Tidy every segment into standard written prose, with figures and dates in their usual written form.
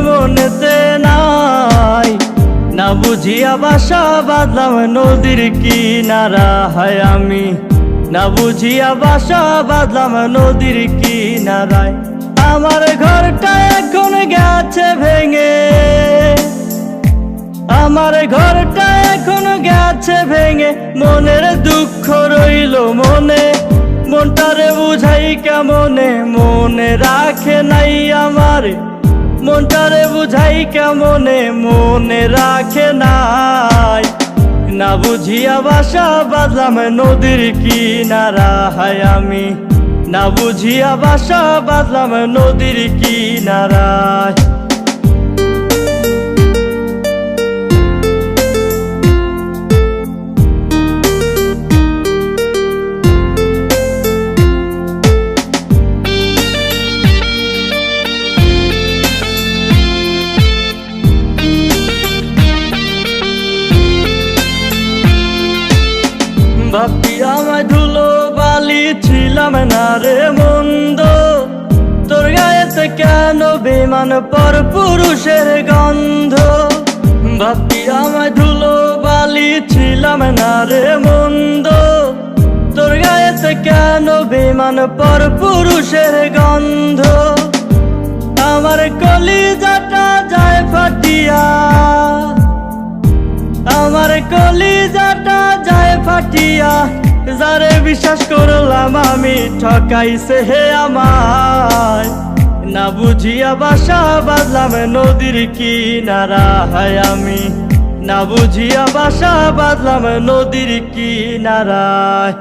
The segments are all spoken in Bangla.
মনেতে নাই, না বুঝিয়া বাসা বাঁধলাম নদীর কিনারা। হায় আমি না বুঝিয়া বাসা বাঁধলাম নদীর কিনারায়। আমার ঘরটা এখন গেছে ভেঙে, আমার ঘরটা এখন গেছে ভেঙে। মনের দুঃখ রইল মনে, মনটারে বুঝাই কেমনে, মনে রাখে নাই আমার। মনটারে বুঝাই কেমনে, মনে রাখে নাই। না বুঝিয়া বাসা বাঁধলাম নদীর কিনারা। হায় আমি না বুঝিয়া বাসা বাঁধলাম নদীর কিনারায়। ভাবতি আমায় ধুলো বালি ছিলাম না রে মন্দ, তোর গায়েতে কেন বেমান পর পুরুষের গন্ধ। ভাবতি আমায় ধুলো বালি ছিলাম না রে মন্দ, তোর গায়েতে কেন বেমান পর পুরুষের গন্ধ। আমার কলিজাটা যায় ফাটিয়া, আমার কলিজাটা যায় ফাটিয়া। যারে বিশ্বাস করলাম আমি ঠকাইছে হে আমায়, না বুঝিয়া বাসা বাঁধলাম নদীর কিনারা। হায় আমি না বুঝিয়া বাসা বাঁধলাম নদীর কিনারায়।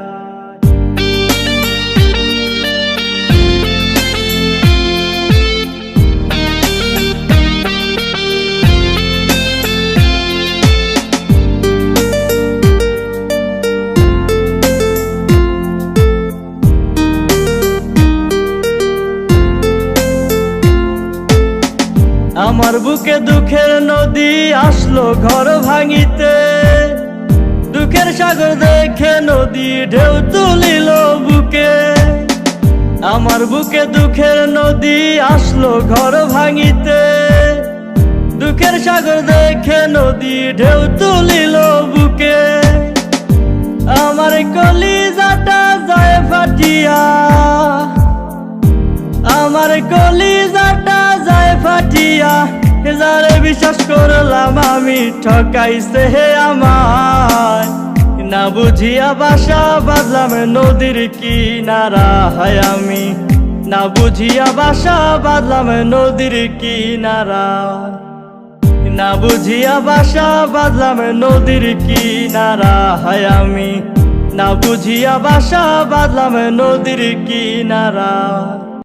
আমার বুকে দুঃখের নদী আসলো ঘর ভাঙিতে, দুঃখের সাগর দেখে নদী ঢেউ তুলিল বুকে। আমার বুকে দুঃখের নদী আসলো ঘর ভাঙিতে, দুঃখের সাগর দেখে নদী ঢেউ তুলিল বুকে। আমার কলিজাটা যায় ফাটিয়া, আমার কলিজাটা যায় ফাটিয়া। যারে বিশ্বাস করলাম আমি ঠকাইছে হে আমায়, না বুঝিয়া বাসা বাঁধলাম নদীর কিনারা। হায় আমি না বুঝিয়া বাসা বাঁধলাম নদীর কিনারা, না বুঝিয়া বাসা বাঁধলাম নদীর কিনারা। হায় আমি না বুঝিয়া বাসা বাঁধলাম নদীর কিনারা।